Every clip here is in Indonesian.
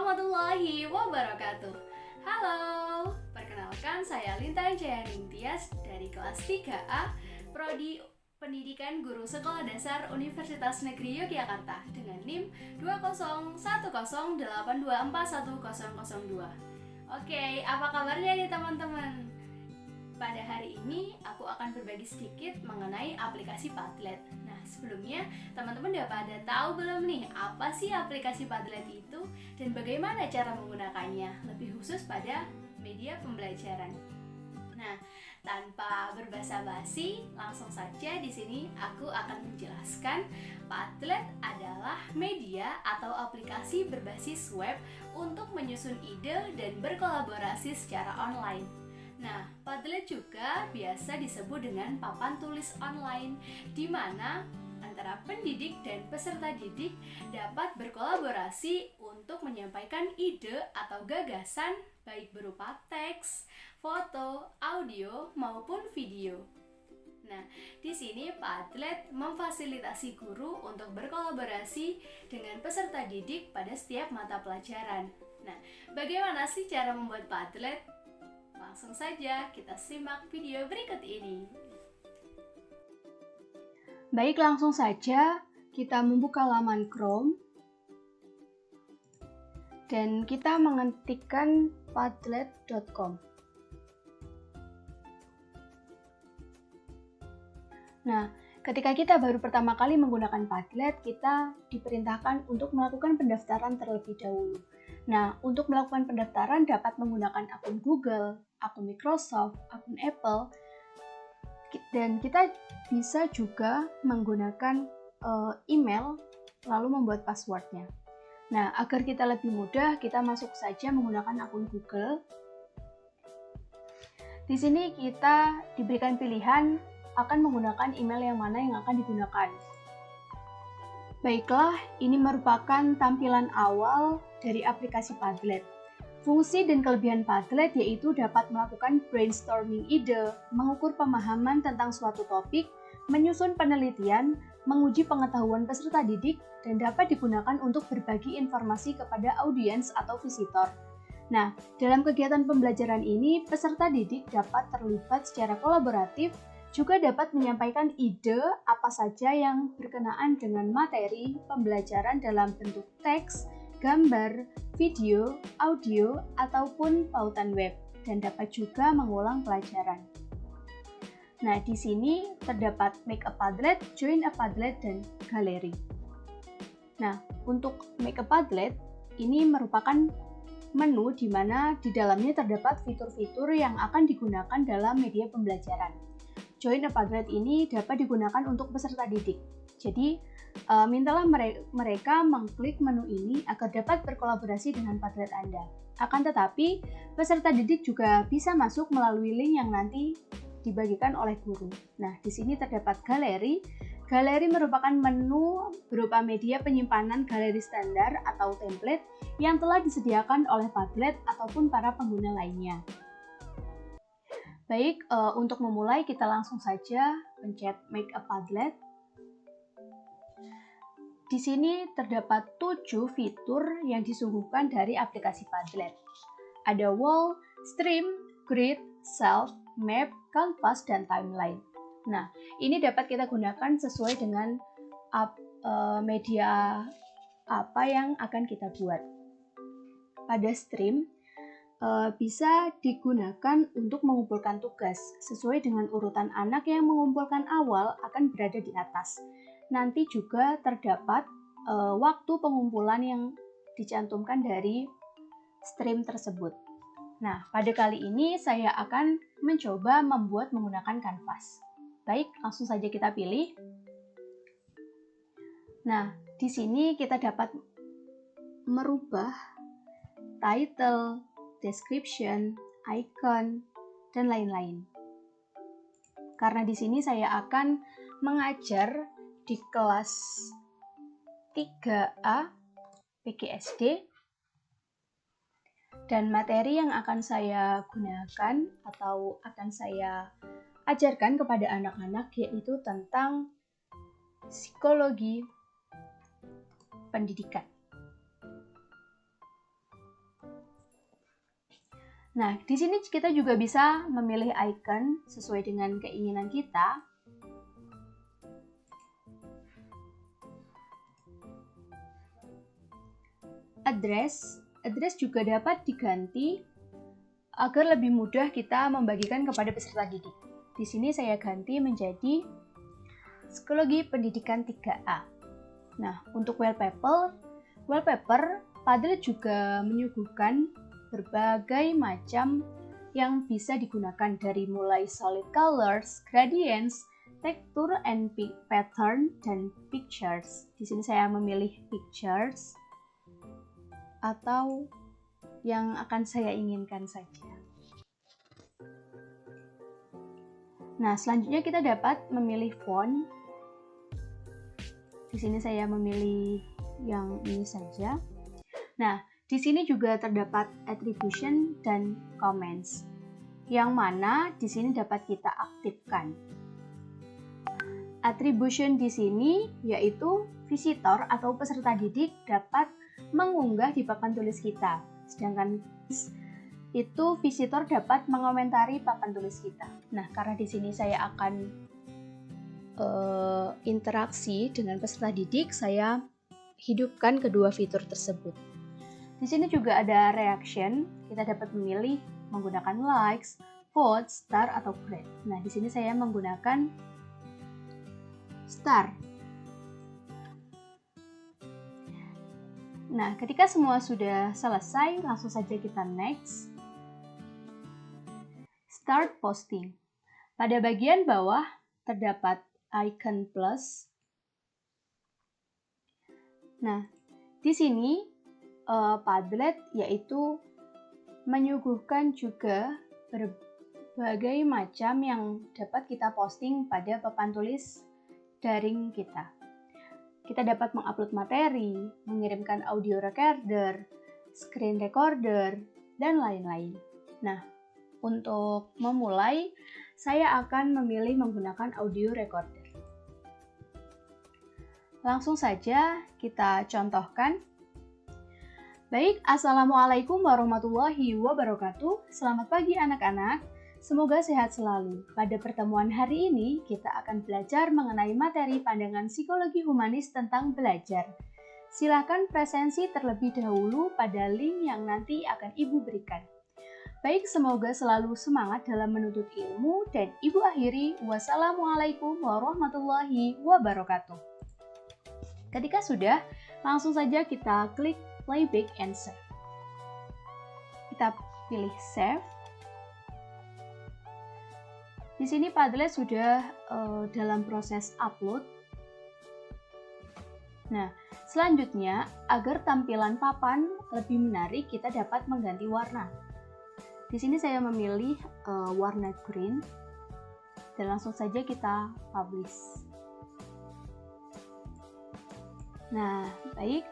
warahmatullahi wabarakatuh. Halo, perkenalkan saya Linta Jayaningtyas dari kelas 3A Prodi Pendidikan Guru Sekolah Dasar Universitas Negeri Yogyakarta dengan NIM 20108241002. Oke, apa kabarnya nih teman-teman? Pada hari ini aku akan berbagi sedikit mengenai aplikasi Padlet. Nah, sebelumnya teman-teman udah pada tahu belum nih apa sih aplikasi Padlet itu dan bagaimana cara menggunakannya, lebih khusus pada media pembelajaran. Nah, tanpa berbasa-basi, langsung saja di sini aku akan menjelaskan Padlet adalah media atau aplikasi berbasis web untuk menyusun ide dan berkolaborasi secara online. Nah, Padlet juga biasa disebut dengan papan tulis online, di mana antara pendidik dan peserta didik dapat berkolaborasi untuk menyampaikan ide atau gagasan baik berupa teks, foto, audio, maupun video. Nah, di sini Padlet memfasilitasi guru untuk berkolaborasi dengan peserta didik pada setiap mata pelajaran. Nah, bagaimana sih cara membuat Padlet? Langsung saja kita simak video berikut ini. Baik, langsung saja kita membuka laman Chrome dan kita mengetikkan padlet.com. Nah, ketika kita baru pertama kali menggunakan Padlet, kita diperintahkan untuk melakukan pendaftaran terlebih dahulu. Nah, untuk melakukan pendaftaran dapat menggunakan akun Google, akun Microsoft, akun Apple, dan kita bisa juga menggunakan email lalu membuat passwordnya. Nah, agar kita lebih mudah, kita masuk saja menggunakan akun Google. Di sini kita diberikan pilihan akan menggunakan email yang mana yang akan digunakan. Baiklah, ini merupakan tampilan awal dari aplikasi Padlet. Fungsi dan kelebihan Padlet yaitu dapat melakukan brainstorming ide, mengukur pemahaman tentang suatu topik, menyusun penelitian, menguji pengetahuan peserta didik, dan dapat digunakan untuk berbagi informasi kepada audiens atau visitor. Nah, dalam kegiatan pembelajaran ini, peserta didik dapat terlibat secara kolaboratif, juga dapat menyampaikan ide apa saja yang berkenaan dengan materi pembelajaran dalam bentuk teks, gambar, video, audio, ataupun pautan web, dan dapat juga mengulang pelajaran. Nah, di sini terdapat Make a Padlet, Join a Padlet, dan Galeri. Nah, untuk Make a Padlet, ini merupakan menu di mana di dalamnya terdapat fitur-fitur yang akan digunakan dalam media pembelajaran. Join a Padlet ini dapat digunakan untuk peserta didik. Jadi, mintalah mereka mengklik menu ini agar dapat berkolaborasi dengan Padlet Anda. Akan tetapi, peserta didik juga bisa masuk melalui link yang nanti dibagikan oleh guru. Nah, di sini terdapat galeri. Galeri merupakan menu berupa media penyimpanan galeri standar atau template yang telah disediakan oleh Padlet ataupun para pengguna lainnya. Baik, untuk memulai kita langsung saja pencet Make a Padlet. Di sini terdapat 7 fitur yang disuguhkan dari aplikasi Padlet. Ada Wall, Stream, Grid, Self, Map, Canvas, dan Timeline. Nah, ini dapat kita gunakan sesuai dengan media apa yang akan kita buat. Pada Stream, bisa digunakan untuk mengumpulkan tugas. Sesuai dengan urutan anak yang mengumpulkan awal akan berada di atas. Nanti juga terdapat waktu pengumpulan yang dicantumkan dari stream tersebut. Nah, pada kali ini saya akan mencoba membuat menggunakan Canvas. Baik, langsung saja kita pilih. Nah, di sini kita dapat merubah title, description, icon, dan lain-lain. Karena di sini saya akan mengajar di kelas 3A PGSD dan materi yang akan saya gunakan atau akan saya ajarkan kepada anak-anak yaitu tentang psikologi pendidikan. Nah, di sini kita juga bisa memilih icon sesuai dengan keinginan kita. Address juga dapat diganti agar lebih mudah kita membagikan kepada peserta didik. Di sini saya ganti menjadi Psikologi Pendidikan 3A. Nah, untuk wallpaper Padlet juga menyuguhkan berbagai macam yang bisa digunakan dari mulai solid colors, gradients, texture and pattern, dan pictures. Di sini saya memilih pictures atau yang akan saya inginkan saja. Nah, selanjutnya kita dapat memilih font. Di sini saya memilih yang ini saja. Nah, di sini juga terdapat attribution dan comments, yang mana di sini dapat kita aktifkan. Attribution di sini yaitu visitor atau peserta didik dapat mengunggah di papan tulis kita, sedangkan itu visitor dapat mengomentari papan tulis kita. Nah, karena di sini saya akan interaksi dengan peserta didik, saya hidupkan kedua fitur tersebut. Di sini juga ada reaction, kita dapat memilih menggunakan likes, vote, star, atau grade. Nah, di sini saya menggunakan star. Nah, ketika semua sudah selesai, langsung saja kita next. Start posting. Pada bagian bawah terdapat icon plus. Nah, di sini Padlet yaitu menyuguhkan juga berbagai macam yang dapat kita posting pada papan tulis daring kita. Kita dapat mengupload materi, mengirimkan audio recorder, screen recorder, dan lain-lain. Nah, untuk memulai, saya akan memilih menggunakan audio recorder. Langsung saja kita contohkan. Baik, Assalamualaikum warahmatullahi wabarakatuh. Selamat pagi anak-anak. Semoga sehat selalu. Pada pertemuan hari ini, kita akan belajar mengenai materi pandangan psikologi humanis tentang belajar. Silakan presensi terlebih dahulu pada link yang nanti akan Ibu berikan. Baik, semoga selalu semangat dalam menuntut ilmu dan Ibu akhiri. Wassalamualaikum warahmatullahi wabarakatuh. Ketika sudah, langsung saja kita klik playback and save. Kita pilih save. Di sini Padlet sudah dalam proses upload. Nah, selanjutnya agar tampilan papan lebih menarik, kita dapat mengganti warna. Di sini saya memilih warna green dan langsung saja kita publish. Nah, baik.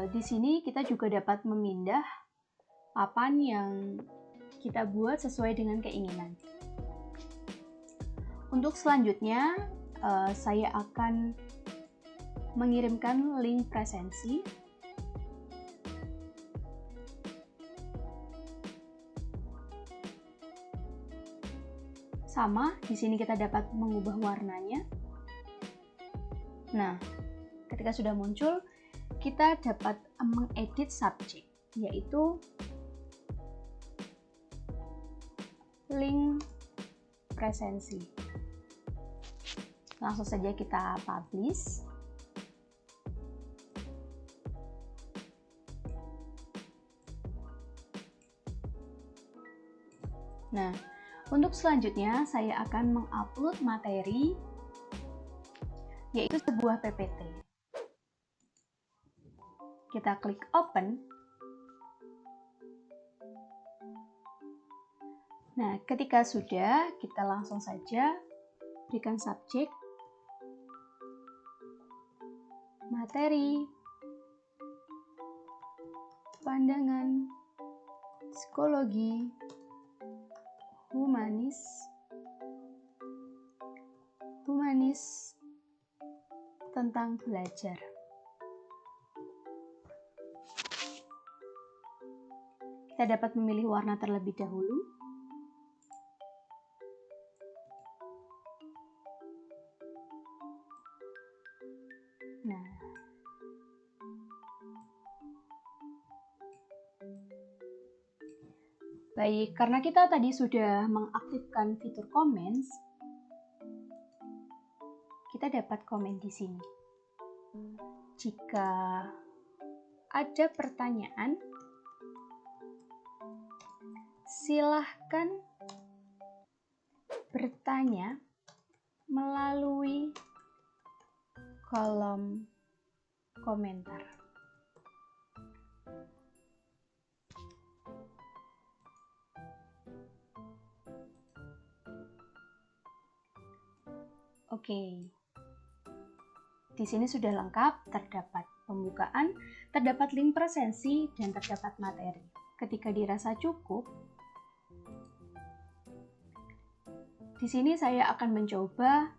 Di sini kita juga dapat memindah papan yang kita buat sesuai dengan keinginan. Untuk selanjutnya, saya akan mengirimkan link presensi. Sama, di sini kita dapat mengubah warnanya. Nah, ketika sudah muncul, kita dapat mengedit subjek, yaitu link presensi. Langsung saja kita publish. Nah, untuk selanjutnya saya akan mengupload materi, yaitu sebuah PPT. Kita klik open. Nah, ketika sudah, kita langsung saja berikan subjek, materi, pandangan, psikologi, humanis tentang belajar. Kita dapat memilih warna terlebih dahulu. Nah, baik, karena kita tadi sudah mengaktifkan fitur comments, kita dapat komen di sini. Jika ada pertanyaan, silahkan bertanya melalui kolom komentar. Oke. Di sini sudah lengkap, terdapat pembukaan, terdapat link presensi, dan terdapat materi. Ketika dirasa cukup, di sini saya akan mencoba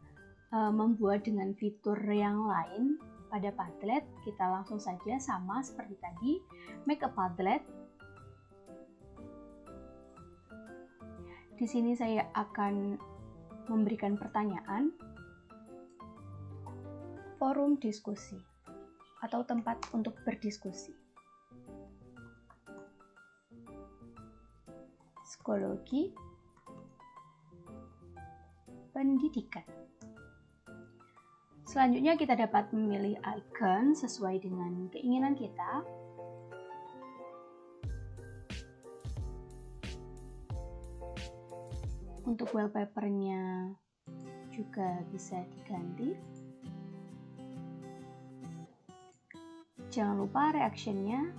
membuat dengan fitur yang lain pada Padlet. Kita langsung saja sama seperti tadi, make a Padlet. Di sini saya akan memberikan pertanyaan, forum diskusi atau tempat untuk berdiskusi. Psikologi, pendidikan. Selanjutnya kita dapat memilih icon sesuai dengan keinginan kita. Untuk wallpapernya juga bisa diganti. Jangan lupa reaction-nya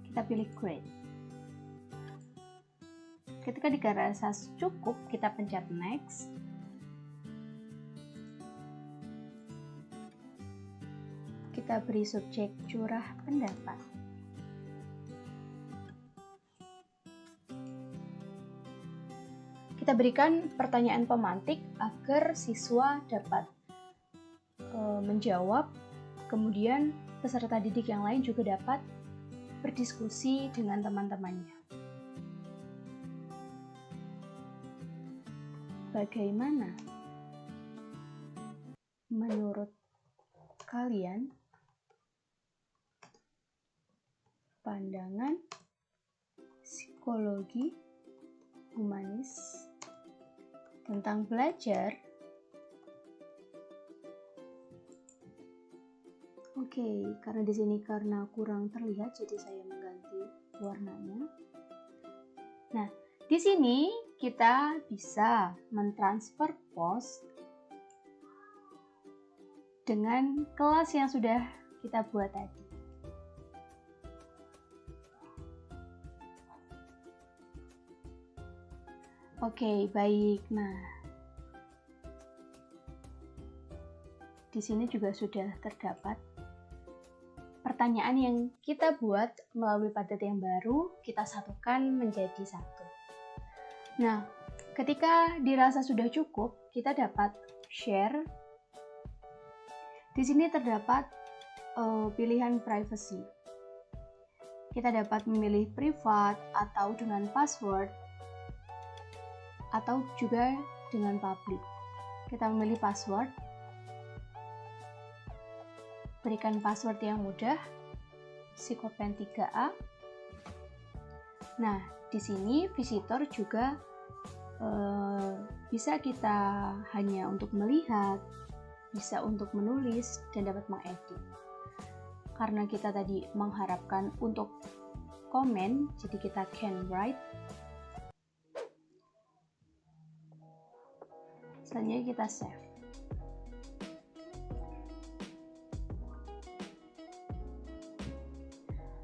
kita pilih create. Ketika dirasa cukup, kita pencet next. Kita beri subjek curah pendapat. Kita berikan pertanyaan pemantik agar siswa dapat menjawab. Kemudian peserta didik yang lain juga dapat berdiskusi dengan teman-temannya. Bagaimana menurut kalian pandangan psikologi humanis tentang belajar? Oke, karena di sini karena kurang terlihat, jadi saya mengganti warnanya. Nah, di sini kita bisa mentransfer post dengan kelas yang sudah kita buat tadi. Oke, baik. Nah, di sini juga sudah terdapat pertanyaan yang kita buat melalui Padlet yang baru, kita satukan menjadi satu. Nah, ketika dirasa sudah cukup, kita dapat share. Di sini terdapat pilihan privacy. Kita dapat memilih privat atau dengan password, atau juga dengan public. Kita memilih password. Berikan password yang mudah, Psikopen 3A. Nah, di sini visitor juga bisa kita hanya untuk melihat, bisa untuk menulis, dan dapat mengedit. Karena kita tadi mengharapkan untuk komen, jadi kita can write. Selanjutnya kita save.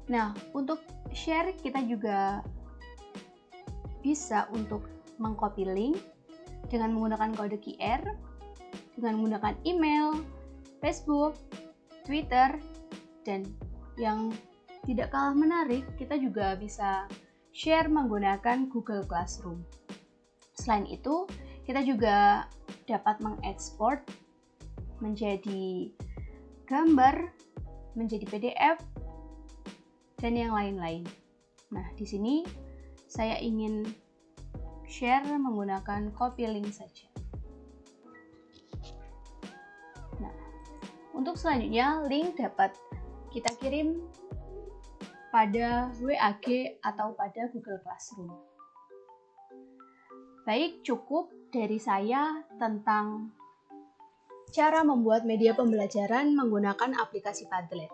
Nah, untuk share kita juga bisa untuk mengcopy link dengan menggunakan kode QR, dengan menggunakan email, Facebook, Twitter, dan yang tidak kalah menarik, kita juga bisa share menggunakan Google Classroom. Selain itu, kita juga dapat mengekspor menjadi gambar, menjadi PDF, dan yang lain-lain. Nah, di sini saya ingin share menggunakan copy link saja. Nah, untuk selanjutnya link dapat kita kirim pada WAG atau pada Google Classroom. Baik, cukup dari saya tentang cara membuat media pembelajaran menggunakan aplikasi Padlet.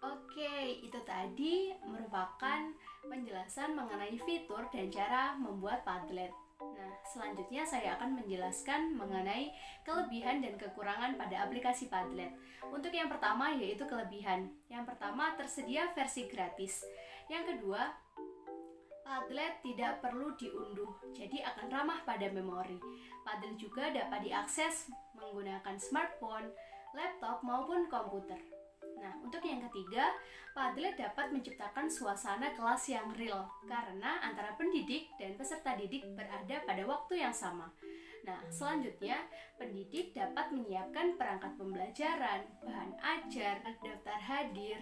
Oke, itu tadi merupakan penjelasan mengenai fitur dan cara membuat Padlet. Nah, selanjutnya saya akan menjelaskan mengenai kelebihan dan kekurangan pada aplikasi Padlet. Untuk yang pertama yaitu kelebihan. Yang pertama, tersedia versi gratis. Yang kedua, Padlet tidak perlu diunduh, jadi akan ramah pada memori. Padlet juga dapat diakses menggunakan smartphone, laptop, maupun komputer. Nah, untuk yang ketiga, Padlet dapat menciptakan suasana kelas yang real karena antara pendidik dan peserta didik berada pada waktu yang sama. Nah, selanjutnya, pendidik dapat menyiapkan perangkat pembelajaran, bahan ajar, daftar hadir.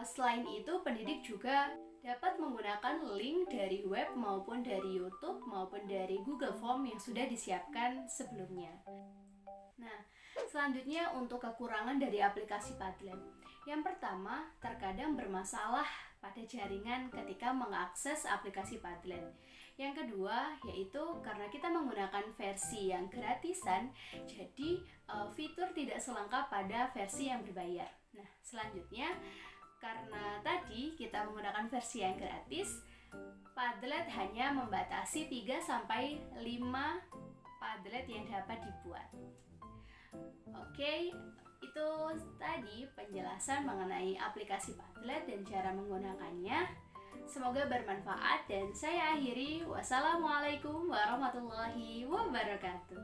Selain itu, pendidik juga dapat menggunakan link dari web maupun dari YouTube maupun dari Google Form yang sudah disiapkan sebelumnya. Nah, selanjutnya untuk kekurangan dari aplikasi Padlet. Yang pertama, terkadang bermasalah pada jaringan ketika mengakses aplikasi Padlet. Yang kedua, yaitu karena kita menggunakan versi yang gratisan, jadi fitur tidak selengkap pada versi yang berbayar. Nah, selanjutnya, karena tadi kita menggunakan versi yang gratis, Padlet hanya membatasi 3-5 Padlet yang dapat dibuat. Oke, itu tadi penjelasan mengenai aplikasi Padlet dan cara menggunakannya. Semoga bermanfaat dan saya akhiri. Wassalamualaikum warahmatullahi wabarakatuh.